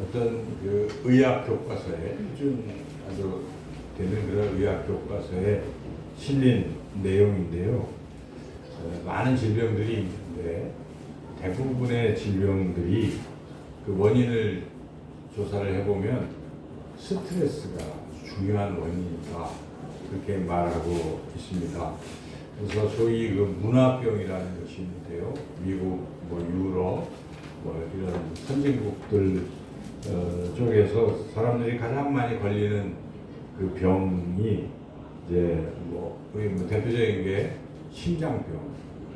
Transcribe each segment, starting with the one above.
어떤 그 의학 교과서에 좀 아주 되는 그런 의학 교과서에 실린 내용인데요. 많은 질병들이 있는데 대부분의 질병들이 그 원인을 조사를 해보면 스트레스가 중요한 원인이다, 그렇게 말하고 있습니다. 그래서 소위 그 문화병이라는 것이 있는데요. 미국, 유럽, 이런 선진국들 쪽에서 사람들이 가장 많이 걸리는 그 병이 이제 대표적인 게 심장병,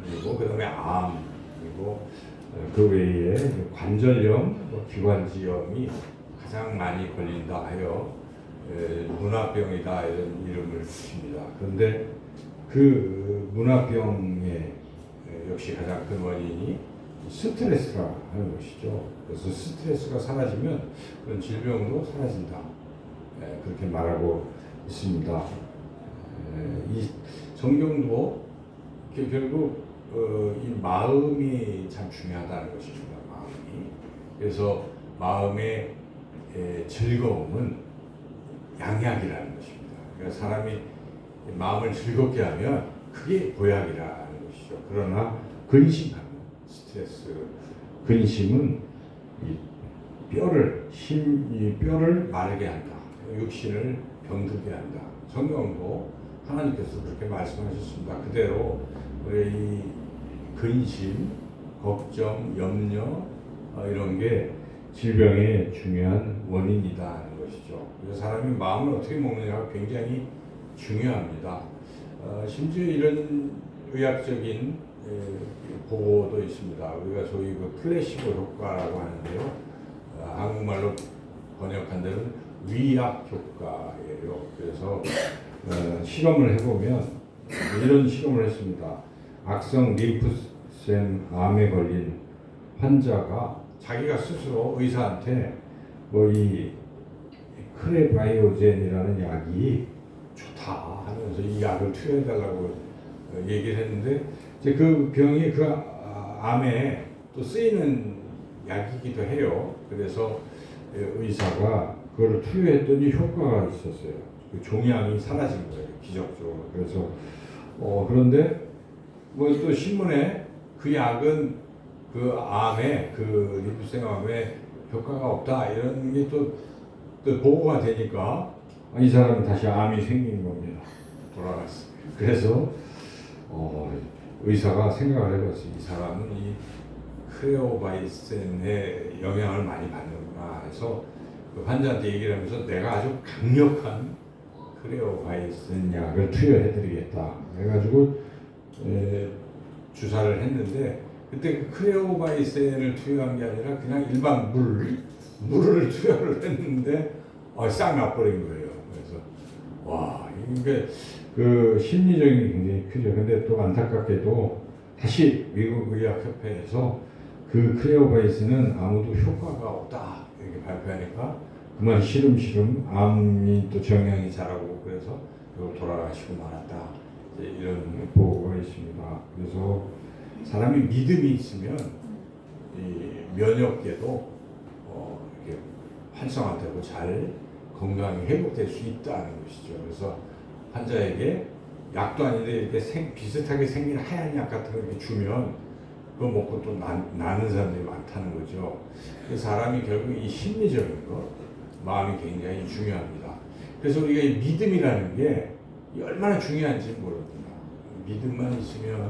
그리고 그다음에 암, 그리고 그 외에 관절염, 기관지염이 가장 많이 걸린다 하여 문화병이다 이런 이름을 붙입니다. 그런데 그 문화병의 역시 가장 큰 원인이 스트레스라 하는 것이죠. 그래서 스트레스가 사라지면 그런 질병도 사라진다, 그렇게 말하고 있습니다. 이 성경도 결국 이 마음이 참 중요하다는 것입니다. 마음이. 그래서 마음의 즐거움은 양약이라는 것입니다. 그러니까 사람이 마음을 즐겁게 하면 그게 보약이라는 것이죠. 그러나 근심하면, 스트레스, 근심은 이 뼈를 마르게 한다, 육신을 병들게 한다. 성경도 하나님께서 그렇게 말씀하셨습니다. 그대로 우리 이 근심, 걱정, 염려, 이런 게 질병의 중요한 원인이다 하는 것이죠. 그래서 사람이 마음을 어떻게 먹느냐가 굉장히 중요합니다. 심지어 이런 의학적인 보고도 있습니다. 우리가 소위 그 플래시보 효과라고 하는데요. 한국말로 번역한 데는 위약 효과예요. 그래서 실험을 해보면 이런 실험을 했습니다. 악성 림프샘 암에 걸린 환자가 자기가 스스로 의사한테 이 크레바이오젠이라는 약이 좋다 하면서 이 약을 투여해달라고 얘기를 했는데, 이제 그 병이 그 암에 또 쓰이는 약이기도 해요. 그래서 의사가 그걸 투여했더니 효과가 있었어요. 그 종양이 사라진 거예요, 기적적으로. 그래서 그런데 또 신문에 그 약은 그 암에, 그 림프샘 암에 효과가 없다 이런 게 또 보고가 되니까 이 사람은 다시 암이 생긴 겁니다. 돌아갔어요. 그래서 의사가 생각을 해봤어요. 이 사람은 이 크레오바이센의 영향을 많이 받는구나 해서 그 환자한테 얘기를 하면서 내가 아주 강력한 크레오바이센 약을 투여해드리겠다 해가지고 주사를 했는데, 그때 그 크레오바이센을 투여한 게 아니라 그냥 일반 물을 투여를 했는데 싹 나버린 거예요. 그래서 와, 이게 그 심리적인 게 굉장히 크죠. 근데 또 안타깝게도 다시 미국 의학협회에서 그 크레오바이스는 아무도 효과가 없다 이렇게 발표하니까 그만 시름시름 암이 또 정량이 자라고 그래서 돌아가시고 말았다, 이런 보고가 있습니다. 그래서 사람이 믿음이 있으면 이 면역계도 이렇게 활성화되고 잘 건강이 회복될 수 있다는 것이죠. 그래서 환자에게 약도 아닌데 이렇게 비슷하게 생긴 하얀 약 같은 거 이렇게 주면 그거 먹고 또 나는 사람들이 많다는 거죠. 사람이 결국 이 심리적인 것, 마음이 굉장히 중요합니다. 그래서 우리가 이 믿음이라는 게 얼마나 중요한지 모릅니다. 믿음만 있으면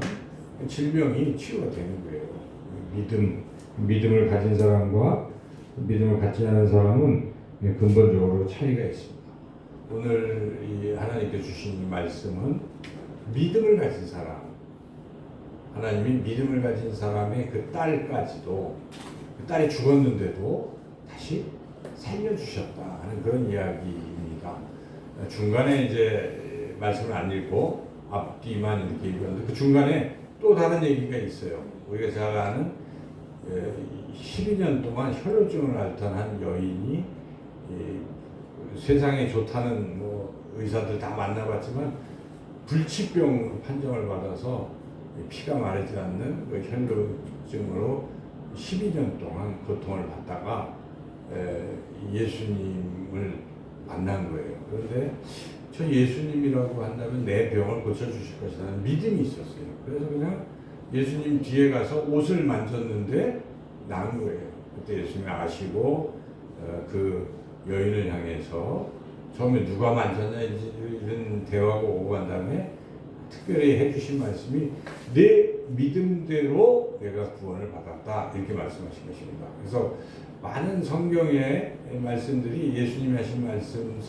질병이 치유가 되는 거예요. 믿음을 가진 사람과 믿음을 갖지 않은 사람은 근본적으로 차이가 있습니다. 오늘 이 하나님께 주신 이 말씀은 믿음을 가진 사람, 하나님이 믿음을 가진 사람의 그 딸까지도, 그 딸이 죽었는데도 다시 살려주셨다 하는 그런 이야기입니다. 중간에 이제 말씀을 안 읽고 앞뒤만 이렇게 읽었는데 그 중간에 또 다른 얘기가 있어요. 우리가 잘 아는 12년 동안 혈루증을 앓던 한 여인이 세상에 좋다는 의사들 다 만나봤지만 불치병으로 판정을 받아서 피가 마르지 않는 그 혈루증으로 12년 동안 고통을 받다가 예수님을 만난 거예요. 그런데 저 예수님이라고 한다면 내 병을 고쳐주실 것이라는 믿음이 있었어요. 그래서 그냥 예수님 뒤에 가서 옷을 만졌는데 나은 거예요. 그때 예수님이 아시고 그 여인을 향해서 처음에 누가 만졌냐 이런 대화가 오고 간 다음에 특별히 해주신 말씀이 내 믿음대로 내가 구원을 받았다 이렇게 말씀하신 것입니다. 그래서 많은 성경의 말씀들이 예수님이 하신 말씀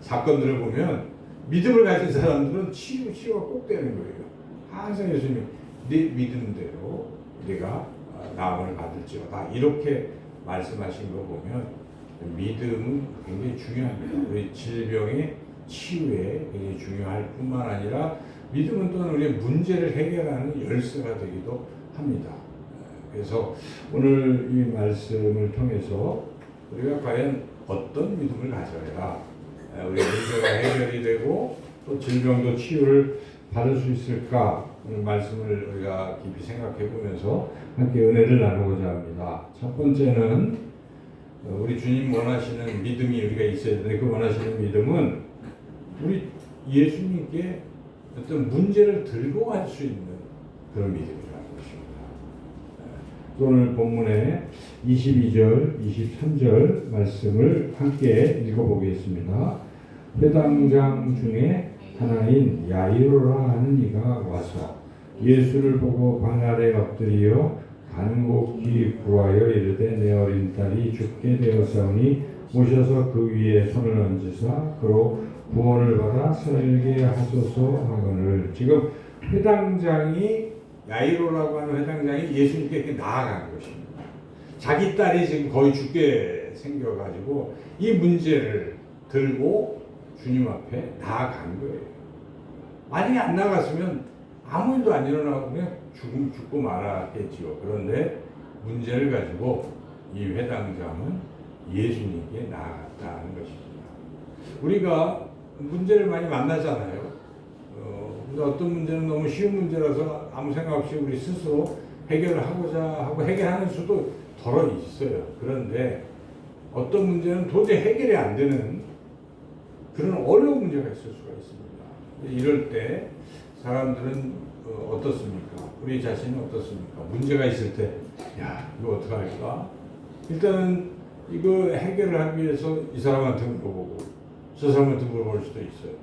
사건들을 보면 믿음을 가진 사람들은 치유가 꼭 되는 거예요. 항상 예수님이 네 믿음대로 네가 나음을 받을지어다 이렇게 말씀하신 거 보면 믿음은 굉장히 중요합니다. 우리 질병의 치유에 굉장히 중요할 뿐만 아니라 믿음은 또한 우리의 문제를 해결하는 열쇠가 되기도 합니다. 그래서 오늘 이 말씀을 통해서 우리가 과연 어떤 믿음을 가져야 우리 문제가 해결이 되고 또 질병도 치유를 받을 수 있을까 오늘 말씀을 우리가 깊이 생각해 보면서 함께 은혜를 나누고자 합니다. 첫 번째는 우리 주님 원하시는 믿음이 우리가 있어야 되는데 그 원하시는 믿음은 우리 예수님께 어떤 문제를 들고 갈 수 있는 그런 믿음이라는 것입니다. 오늘 본문의 22절, 23절 말씀을 함께 읽어보겠습니다. 회당장 중에 하나인 야이로라 하는 이가 와서 예수를 보고 발 아래 엎드려 간곡히 구하여 이르되 내 어린 딸이 죽게 되었사오니 오셔서 그 위에 손을 얹으사 그로 구원을 받아 살게 하소서 하거늘. 지금 회당장이 야이로라고 하는 회당장이 예수님께 이렇게 나아간 것입니다. 자기 딸이 지금 거의 죽게 생겨가지고 이 문제를 들고 주님 앞에 나아간 거예요. 만약에 안 나갔으면 아무 일도 안 일어나고 그냥 죽고 말았겠지요. 그런데 문제를 가지고 이 회당장은 예수님께 나아갔다는 것입니다. 우리가 문제를 많이 만나잖아요. 근데 어떤 문제는 너무 쉬운 문제라서 아무 생각 없이 우리 스스로 해결을 하고자 하고 해결하는 수도 덜어 있어요. 그런데 어떤 문제는 도저히 해결이 안 되는 그런 어려운 문제가 있을 수가 있습니다. 이럴 때 사람들은 어떻습니까? 우리 자신은 어떻습니까? 문제가 있을 때, 야, 이거 어떡할까? 일단은 이거 해결을 하기 위해서 이 사람한테 물어보고, 저 사람한테 물어볼 수도 있어요.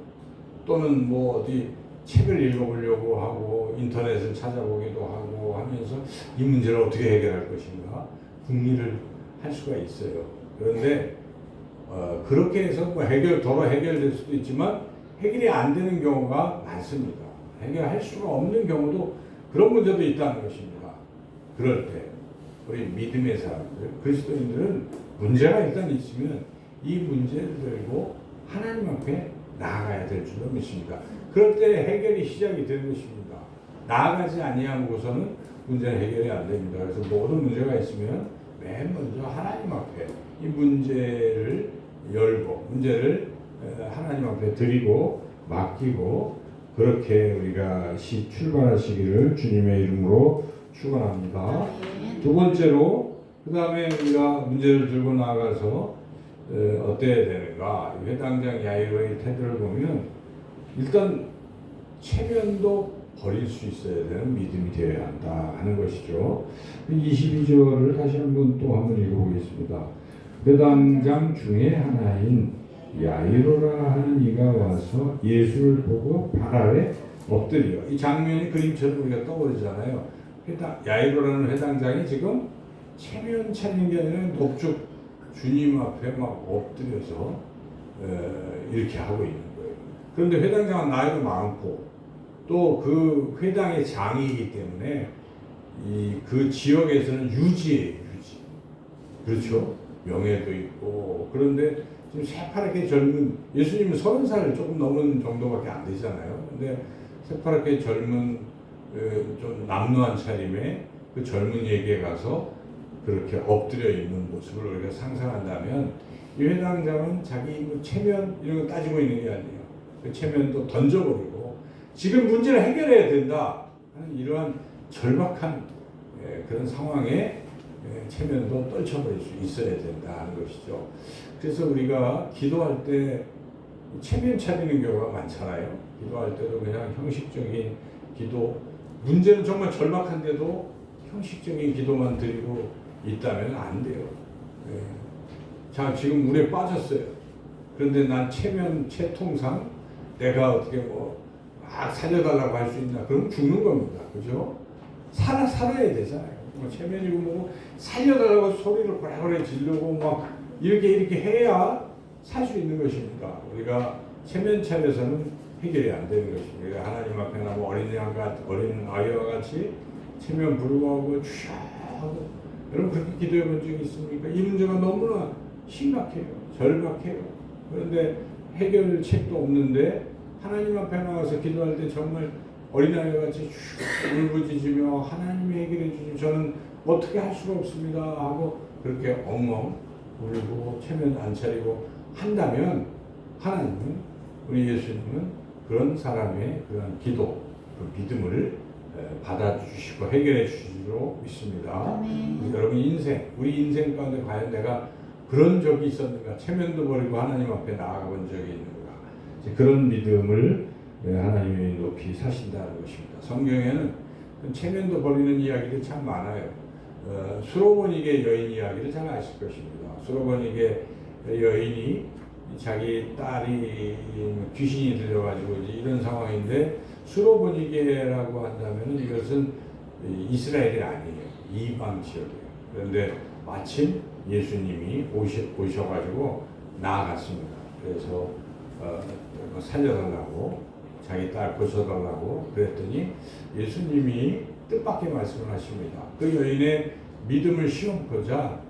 또는 뭐 어디 책을 읽어보려고 하고, 인터넷을 찾아보기도 하고 하면서 이 문제를 어떻게 해결할 것인가? 궁리를 할 수가 있어요. 그런데, 그렇게 해서 뭐 도로 해결될 수도 있지만, 해결이 안 되는 경우가 많습니다. 해결할 수가 없는 경우도 그런 문제도 있다는 것입니다. 그럴 때 우리 믿음의 사람들, 그리스도인들은 문제가 일단 있으면 이 문제를 들고 하나님 앞에 나아가야 될 줄로 믿습니다. 그럴 때 해결이 시작이 되는 것입니다. 나아가지 아니하고서는 문제는 해결이 안 됩니다. 그래서 모든 문제가 있으면 맨 먼저 하나님 앞에 이 문제를 열고 문제를 하나님 앞에 드리고 맡기고 그렇게 우리가 출발하시기를 주님의 이름으로 축원합니다. 두 번째로 그 다음에 우리가 문제를 들고 나가서 어때야 되는가? 회당장 야이로의 태도를 보면 일단 체면도 버릴 수 있어야 되는 믿음이 되어야 한다 하는 것이죠. 22절을 다시 한번 읽어보겠습니다. 회당장 중에 하나인 야이로라 하는 이가 와서 예수를 보고 발 아래 엎드려. 이 장면이 그림처럼 우리가 떠오르잖아요. 야이로라는 회당장이 지금 체면 차린 게 아니라 높죽 주님 앞에 막 엎드려서 이렇게 하고 있는 거예요. 그런데 회당장은 나이도 많고 또 그 회당의 장이기 때문에 그 지역에서는 유지예요, 유지. 그렇죠? 명예도 있고. 그런데 지금 새파랗게 젊은, 예수님은 30살 조금 넘은 정도밖에 안 되잖아요. 근데 새파랗게 젊은 좀 남루한 차림의 그 젊은이에게 가서 그렇게 엎드려 있는 모습을 우리가 상상한다면 이 회당장은 자기 체면 이런 거 따지고 있는 게 아니에요. 그 체면도 던져버리고 지금 문제를 해결해야 된다 하는 이러한 절박한 그런 상황에 체면도 떨쳐버릴 수 있어야 된다는 것이죠. 그래서 우리가 기도할 때 체면 차리는 경우가 많잖아요. 기도할 때도 그냥 형식적인 기도, 문제는 정말 절박한데도 형식적인 기도만 드리고 있다면 안 돼요. 자, 지금 물에 빠졌어요. 그런데 난 체통상 내가 어떻게 막 살려달라고 할 수 있나? 그럼 죽는 겁니다. 그죠? 살아야 되잖아요. 체면이고 뭐고 살려달라고 소리를 고래고래 지르고 막 이렇게 해야 살 수 있는 것입니다. 우리가 체면 차려서는 해결이 안 되는 것입니다. 하나님 앞에 어린 아이와 같이 체면 부르고 주여 하고, 여러분 그렇게 기도해 본 적이 있습니까? 이 문제가 너무나 심각해요. 절박해요. 그런데 해결책도 없는데 하나님 앞에 나와서 기도할 때 정말 어린아이와 같이 울부짖으며 하나님이 해결해 주시면 저는 어떻게 할 수가 없습니다 하고 그렇게 엉엉 울고 체면 안 차리고 한다면 하나님은, 우리 예수님은 그런 사람의 그런 기도, 그 믿음을 받아주시고 해결해 주시기로 믿습니다. 여러분 우리 인생 가운데 과연 내가 그런 적이 있었는가? 체면도 버리고 하나님 앞에 나아가 본 적이 있는가? 그런 믿음을 하나님이 높이 사신다는 것입니다. 성경에는 체면도 버리는 이야기들이 참 많아요. 수로보니게 여인 이야기를 잘 아실 것입니다. 수로보니게 여인이 자기 딸이 귀신이 들려가지고 이런 상황인데, 수로보니게라고 한다면 이것은 이스라엘이 아니에요. 이방 지역이에요. 그런데 마침 예수님이 오셔가지고 나아갔습니다. 그래서 살려달라고, 자기 딸 고쳐달라고 그랬더니 예수님이 뜻밖의 말씀을 하십니다. 그 여인의 믿음을 시험하고자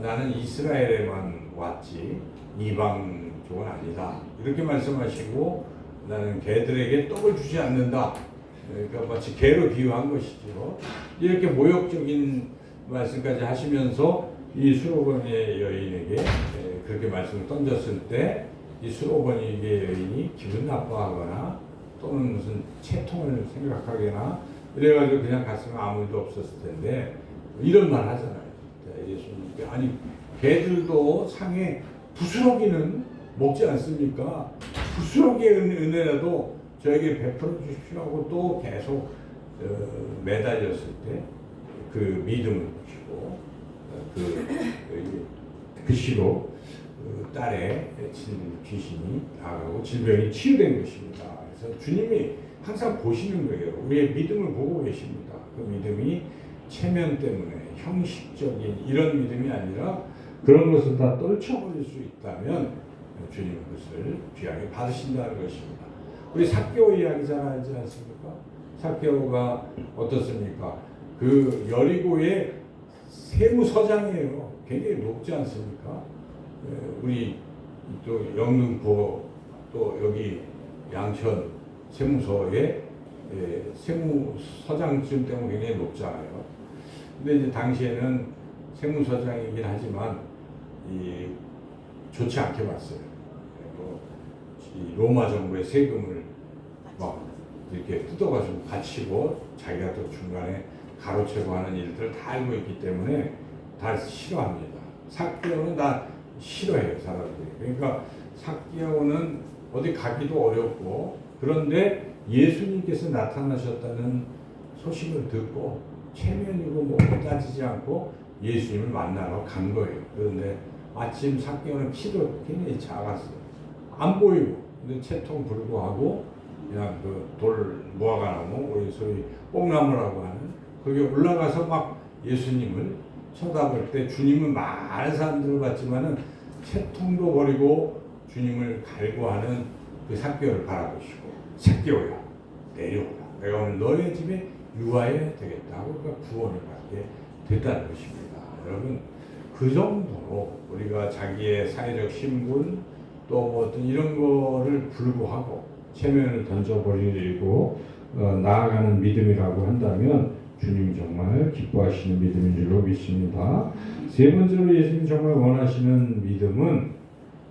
나는 이스라엘에만 왔지 이방 쪽은 아니다, 이렇게 말씀하시고 나는 개들에게 떡을 주지 않는다. 그러니까 마치 개로 비유한 것이죠. 이렇게 모욕적인 말씀까지 하시면서 이 수로보니게 여인에게 그렇게 말씀을 던졌을 때 이 수로보니게 여인이 기분 나빠하거나 또는 무슨 채통을 생각하거나 이래가지고 그냥 갔으면 아무 일도 없었을 텐데 이런 말 하잖아요. 예수님께 아니 개들도 상에 부스러기는 먹지 않습니까? 부스러기의 은혜라도 저에게 베풀어 주십시오 하고 또 계속 매달렸을 때 그 믿음을 보시고 그 시로 딸의 귀신이 나가고 질병이 치유된 것입니다. 그래서 주님이 항상 보시는 거예요. 우리의 믿음을 보고 계십니다. 그 믿음이 체면 때문에 형식적인 이런 믿음이 아니라 그런 것을 다 떨쳐버릴 수 있다면 주님은 그것을 귀하게 받으신다는 것입니다. 우리 삭개오 이야기 잘 알지 않습니까? 삭개오가 어떻습니까? 그 여리고의 세무서장이에요. 굉장히 높지 않습니까? 우리 또 영등포 또 여기 양천 세무서의 세무서장쯤 때문에 굉장히 높잖아요. 근데 이제 당시에는 세무서장이긴 하지만 좋지 않게 봤어요. 이 로마 정부의 세금을 막 이렇게 뜯어가지고 바치고 자기가 또 중간에 가로채고 하는 일들을 다 알고 있기 때문에 다 싫어합니다. 삭개오는 다 싫어해요, 사람들이. 그러니까 삭개오는 어디 가기도 어렵고, 그런데 예수님께서 나타나셨다는 소식을 듣고 체면이고 뭐 따지지 않고 예수님을 만나러 간 거예요. 그런데 마침 삭개오는 키도 굉장히 작았어요. 안 보이고, 근데 채통 불구하고 그냥 그 돌 무화과나무, 우리 소위 뽕나무라고 하는 거기 올라가서 막 예수님을 쳐다볼 때 주님은 많은 사람들을 봤지만은 채통도 버리고 주님을 갈구하는 그 삭개오를 바라보시고, 삭개오야 내려오라, 내가 오늘 너의 집에 유하여야 되겠다 하고 그가 구원을 받게 됐다는 것입니다. 여러분, 그 정도로 우리가 자기의 사회적 신분 또 뭐 어떤 이런 거를 불구하고 체면을 던져버리고 나아가는 믿음이라고 한다면 주님이 정말 기뻐하시는 믿음인 줄로 믿습니다. 세 번째로 예수님이 정말 원하시는 믿음은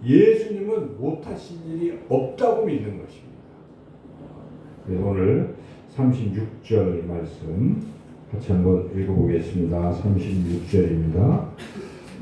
예수님은 못하신 일이 없다고 믿는 것입니다. 그래서 오늘 36절 말씀 같이 한번 읽어보겠습니다. 36절입니다.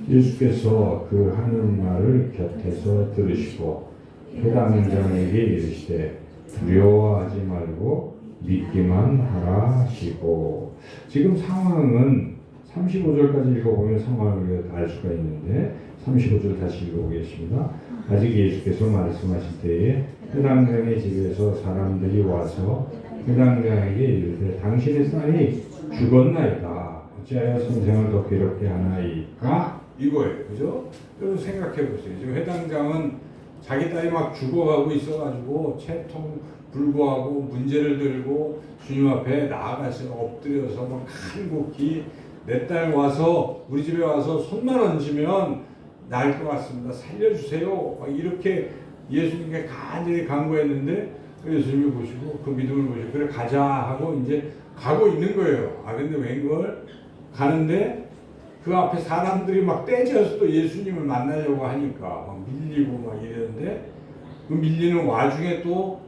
예수께서 그 하는 말을 곁에서 들으시고 회당장에게 이르시되 두려워하지 말고 믿기만 하라 하시고. 지금 상황은 35절까지 읽어보면 상황을 알 수가 있는데 35절 다시 읽어보겠습니다. 아직 예수께서 말씀하실 때에 회당장의 집에서 사람들이 와서 회당장에게 이르되 당신의 딸이 죽었나이다. 어찌하여 선생을 더 괴롭게 하나이까? 이거예요. 그죠? 여러분 생각해 보세요. 지금 회당장은 자기 딸이 막 죽어가고 있어가지고 채통 불구하고 문제를 들고 주님 앞에 나아가서 엎드려서 막 간곡히 내 딸 와서 우리 집에 와서 손만 얹으면 나을 것 같습니다. 살려주세요. 막 이렇게 예수님께 간절히 간구했는데 예수님이 보시고 그 믿음을 보시고 그래 가자 하고 이제 가고 있는 거예요. 근데 웬걸 가는데 그 앞에 사람들이 막 떼져서 또 예수님을 만나려고 하니까 막 밀리고 막 이러는데 그 밀리는 와중에 또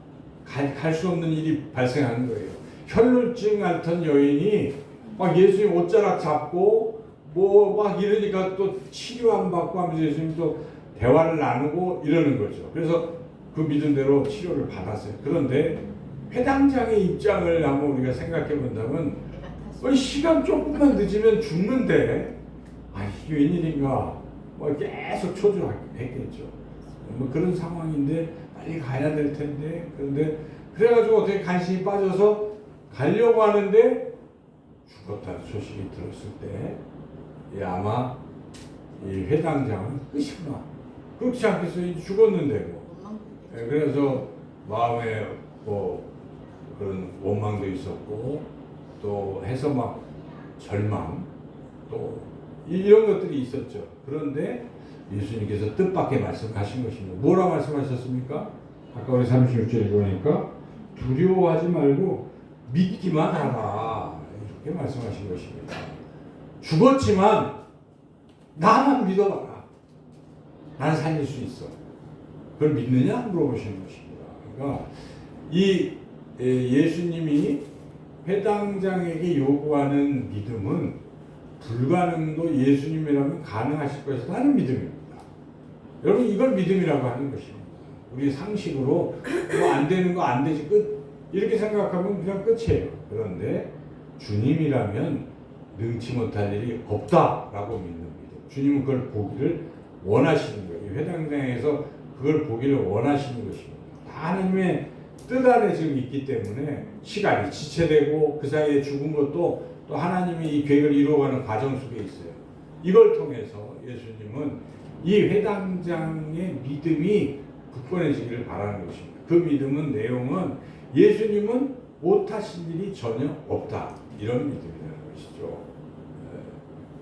갈 수 없는 일이 발생하는 거예요. 혈루증 앓던 여인이 막 예수님 옷자락 잡고 뭐 막 이러니까 또 치료 안 받고 하면서 예수님 또 대화를 나누고 이러는 거죠. 그래서 그 믿음대로 치료를 받았어요. 그런데 회당장의 입장을 한번 우리가 생각해 본다면 시간 조금만 늦으면 죽는데 이게 웬일인가 계속 초조했겠죠. 뭐 그런 상황인데 빨리 가야 될 텐데. 그런데 그래가지고 어떻게 간신히 빠져서 가려고 하는데 죽었다는 소식이 들었을 때 아마 이 회당장은 끝이구나. 그렇지 않겠어요? 죽었는데 뭐. 그래서 마음에 뭐 그런 원망도 있었고 또 해서 막 절망 또 이런 것들이 있었죠. 그런데 예수님께서 뜻밖의 말씀하신 것입니다. 뭐라 말씀하셨습니까? 아까 우리 36절 읽으니까 두려워하지 말고 믿기만 하라 이렇게 말씀하신 것입니다. 죽었지만 나만 믿어봐라. 나는 살릴 수 있어. 그걸 믿느냐 물어보시는 것입니다. 그러니까 이 예수님이 회당장에게 요구하는 믿음은 불가능도 예수님이라면 가능하실 것이라는 믿음입니다. 여러분 이걸 믿음이라고 하는 것입니다. 우리 상식으로 뭐 안 되는 거 안 되지 끝 이렇게 생각하면 그냥 끝이에요. 그런데 주님이라면 능치 못할 일이 없다라고 믿는 믿음. 주님은 그걸 보기를 원하시는 거예요. 회당장에서 그걸 보기를 원하시는 것입니다. 하나님의 뜻 안에 지금 있기 때문에 시간이 지체되고 그 사이에 죽은 것도 또 하나님이 이 계획을 이루어가는 과정 속에 있어요. 이걸 통해서 예수님은 이 회당장의 믿음이 굳건해지기를 바라는 것입니다. 그 믿음은 내용은 예수님은 못하신 일이 전혀 없다. 이런 믿음이라는 것이죠.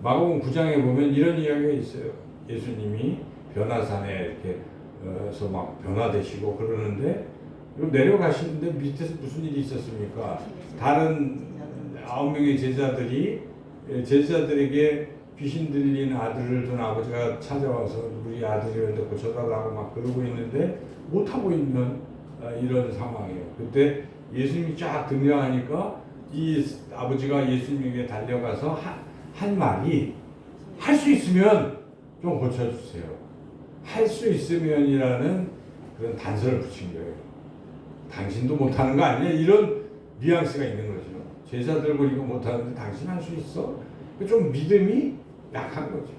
마가복음 9장에 보면 이런 이야기가 있어요. 예수님이 변화산에 이렇게 서 막 변화되시고 그러는데 내려가시는데 밑에서 무슨 일이 있었습니까? 다른 9명의 제자들에게 귀신 들린 아들을 둔 아버지가 찾아와서 우리 아들이었는데 고쳐달라고 막 그러고 있는데 못하고 있는 이런 상황이에요. 그때 예수님이 쫙 등장하니까 이 아버지가 예수님에게 달려가서 한 말이 할 수 있으면 좀 고쳐주세요. 할 수 있으면이라는 그런 단서를 붙인 거예요. 당신도 못하는 거 아니야? 이런 뉘앙스가 있는 거죠. 제자들 보니까 못하는데 당신 할 수 있어? 좀 믿음이 약한 거죠.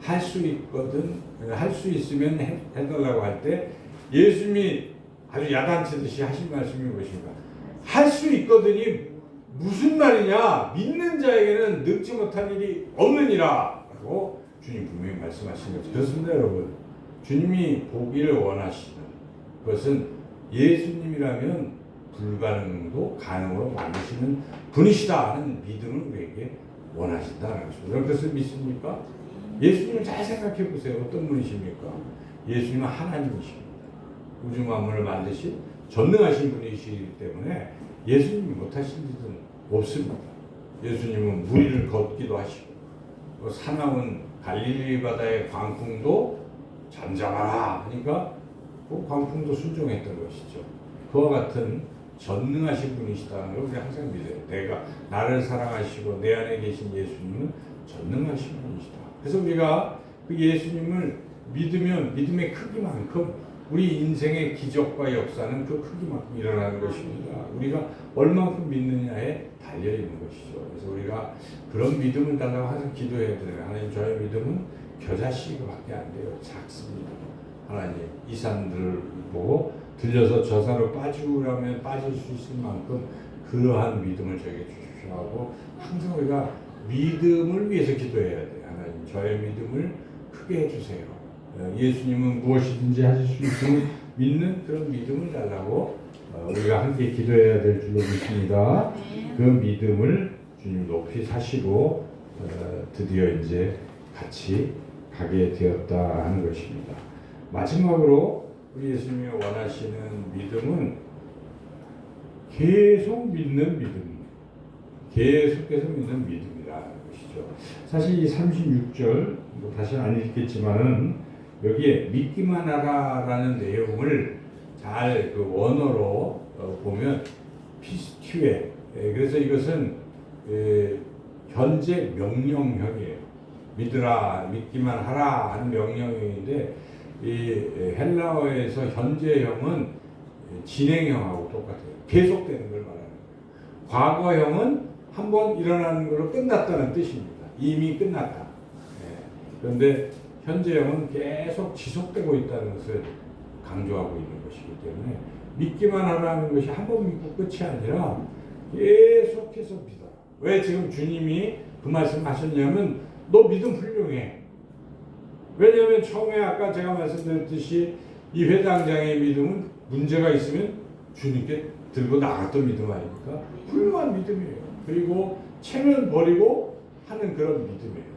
할 수 있거든, 할 수 있으면 해달라고 할 때 예수님이 아주 야단치듯이 하신 말씀이 무엇인가? 할 수 있거든이 무슨 말이냐? 믿는 자에게는 늙지 못한 일이 없느니라 라고 주님 분명히 말씀하신 거죠. 그렇습니다, 여러분. 주님이 보기를 원하시는 것은 예수님이라면 불가능도 가능으로 만드시는 분이시다 하는 믿음을 우리에게 원하신다는 것입니다. 여러분 그것을 믿습니까? 예수님을 잘 생각해 보세요. 어떤 분이십니까? 예수님은 하나님이십니다. 우주 만물을 만드신 전능하신 분이시기 때문에 예수님이 못하신 일은 없습니다. 예수님은 물 위를 걷기도 하시고 사나운 갈릴리 바다의 광풍도 잠잠하라 하니까 그 광풍도 순종했던 것이죠. 그와 같은 전능하신 분이시다는 걸 우리 항상 믿어요. 내가 나를 사랑하시고 내 안에 계신 예수님은 전능하신 분이시다. 그래서 우리가 그 예수님을 믿으면 믿음의 크기만큼 우리 인생의 기적과 역사는 그 크기만큼 일어나는 것입니다. 우리가 얼만큼 믿느냐에 달려 있는 것이죠. 그래서 우리가 그런 믿음을 달라고 항상 기도해야 돼요. 하나님, 저의 믿음은 겨자씨가밖에 안 돼요. 작습니다. 하나님, 이 산들을 보고 들려서 저 산으로 빠지라면 빠질 수 있을 만큼 그러한 믿음을 저에게 주십시오 하고 항상 우리가 믿음을 위해서 기도해야 돼요. 하나님, 저의 믿음을 크게 해주세요. 예수님은 무엇이든지 하실 수 있음을 믿는 그런 믿음을 달라고 우리가 함께 기도해야 될 줄로 믿습니다. 그 믿음을 주님 높이 사시고 드디어 이제 같이 가게 되었다 하는 것입니다. 마지막으로 우리 예수님이 원하시는 믿음은 계속 믿는 믿음, 계속해서 믿는 믿음이라는 것이죠. 사실 이 36절 다시는 안 읽겠지만은 여기에 믿기만 하라라는 내용을 잘 그 원어로 보면 피스튜에, 그래서 이것은 현재 명령형이에요. 믿으라, 믿기만 하라 하는 명령형인데 이 헬라어에서 현재형은 진행형하고 똑같아요. 계속되는 걸 말하는 거예요. 과거형은 한번 일어나는 걸로 끝났다는 뜻입니다. 이미 끝났다. 그런데 현재형은 계속 지속되고 있다는 것을 강조하고 있는 것이기 때문에 믿기만 하라는 것이 한 번 믿고 끝이 아니라 계속해서 믿어라. 왜 지금 주님이 그 말씀 하셨냐면 너 믿음 훌륭해. 왜냐하면 처음에 아까 제가 말씀드렸듯이 이 회당장의 믿음은 문제가 있으면 주님께 들고 나갔던 믿음 아닙니까? 훌륭한 믿음이에요. 그리고 체면 버리고 하는 그런 믿음이에요.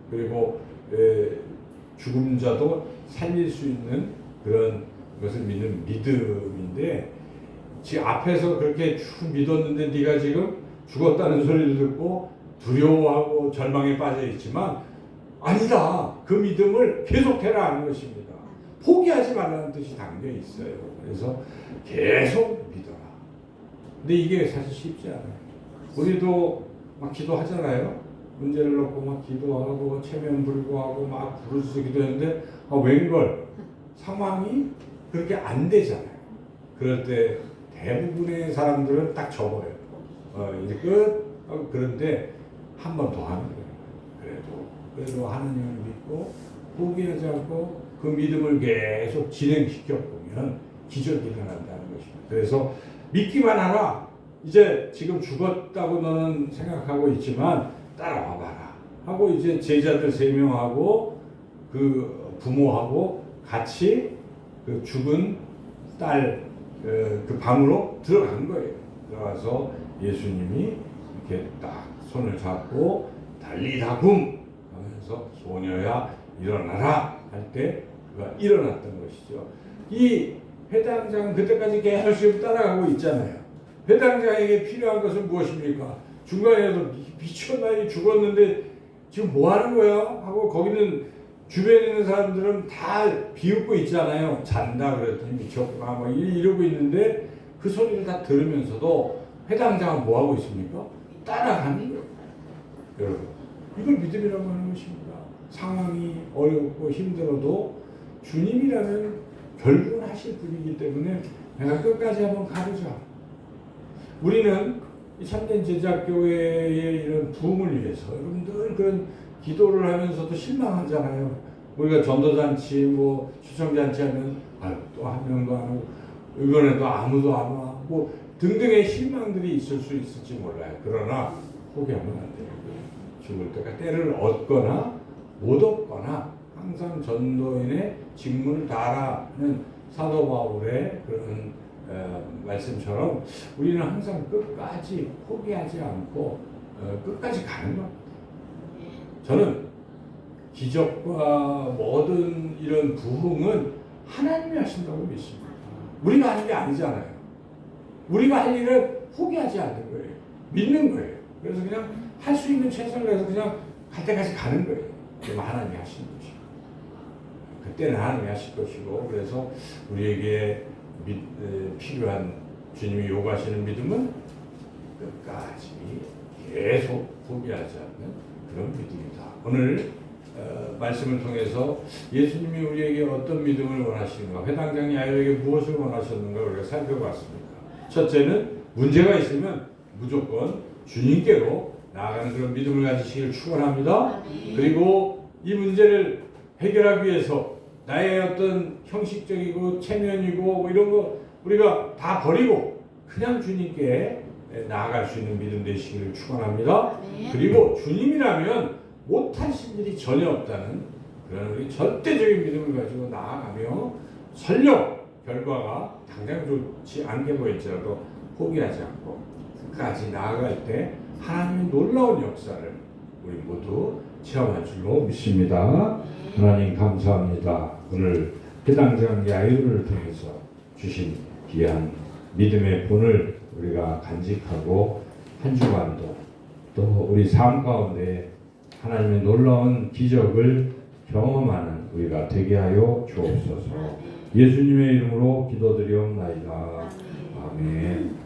그리고 죽은 자도 살릴 수 있는 그런 것을 믿는 믿음인데 지금 앞에서 그렇게 쭉 믿었는데 네가 지금 죽었다는 소리를 듣고 두려워하고 절망에 빠져 있지만 아니다. 그 믿음을 계속해라 하는 것입니다. 포기하지 말라는 뜻이 담겨 있어요. 그래서 계속 믿어라. 근데 이게 사실 쉽지 않아요. 우리도 막 기도하잖아요. 문제를 놓고 막 기도하고 체면 불구하고 막 부르짖어 기도했는데 웬걸 상황이 그렇게 안 되잖아요. 그럴 때 대부분의 사람들은 딱 접어요. 이제 끝 하고 그런데 한 번 더 하는 거예요. 그래도 하나님을 믿고 포기하지 않고 그 믿음을 계속 진행시켜 보면 기적이 일어난다는 것입니다. 그래서 믿기만 하라. 이제 지금 죽었다고 너는 생각하고 있지만 따라와 봐라 하고 이제 제자들 3명하고 그 부모하고 같이 그 죽은 딸 그 방으로 들어간 거예요. 들어가서 예수님이 이렇게 딱 손을 잡고 달리다굼 하면서 소녀야 일어나라 할 때 그가 일어났던 것이죠. 이 회당장은 그때까지 계속 따라가고 있잖아요. 회당장에게 필요한 것은 무엇입니까? 중간에도 미쳤나니 죽었는데 지금 뭐 하는 거야? 하고 거기는 주변에 있는 사람들은 다 비웃고 있잖아요. 잔다 그랬더니 미쳤구나 막 이러고 있는데 그 소리를 다 들으면서도 회당장은 뭐 하고 있습니까? 따라가는 거예요. 여러분, 이걸 믿음이라고 하는 것입니다. 상황이 어렵고 힘들어도 주님이라면 결국은 하실 분이기 때문에 내가 끝까지 한번 가보자. 우리는 이 참된 제자교회의 이런 부흥을 위해서 여러분들 그런 기도를 하면서도 실망하잖아요. 우리가 전도잔치, 뭐 추첨잔치 하면 또 한 명도 안 오고 이번에도 아무도 안 와. 뭐 등등의 실망들이 있을 수 있을지 몰라요. 그러나 포기하면 안 돼요. 죽을 때가 때를 얻거나 못 얻거나 항상 전도인의 직무를 다하라는 사도 바울의 그런 말씀처럼 우리는 항상 끝까지 포기하지 않고 끝까지 가는 겁니다. 저는 기적과 모든 이런 부흥은 하나님이 하신다고 믿습니다. 우리가 하는 게 아니잖아요. 우리가 할 일을 포기하지 않는 거예요. 믿는 거예요. 그래서 그냥 할 수 있는 최선을 다해서 그냥 갈 때까지 가는 거예요. 그럼 하나님이 하시는 것이고 그때는 하나님이 하실 것이고 그래서 우리에게 필요한 주님이 요구하시는 믿음은 끝까지 계속 포기하지 않는 그런 믿음이다. 오늘 말씀을 통해서 예수님이 우리에게 어떤 믿음을 원하시는가, 회당장 야이로에게 무엇을 원하셨는가 우리가 살펴봤습니다. 첫째는 문제가 있으면 무조건 주님께로 나아가는 그런 믿음을 가지시기를 축원합니다. 그리고 이 문제를 해결하기 위해서 나의 어떤 형식적이고 체면이고 뭐 이런 거 우리가 다 버리고 그냥 주님께 나아갈 수 있는 믿음 되시기를 축원합니다. 그리고 주님이라면 못하신 일이 전혀 없다는 그런 우리 절대적인 믿음을 가지고 나아가며 설령 결과가 당장 좋지 않게 보일지라도 포기하지 않고 끝까지 나아갈 때 하나님의 놀라운 역사를 우리 모두 체험할 줄로 믿습니다. 하나님 감사합니다. 오늘 해당장 야이로를 통해서 주신 귀한 믿음의 본을 우리가 간직하고 한 주간도 또 우리 삶 가운데 하나님의 놀라운 기적을 경험하는 우리가 되게 하여 주옵소서. 예수님의 이름으로 기도드리옵나이다. 아멘.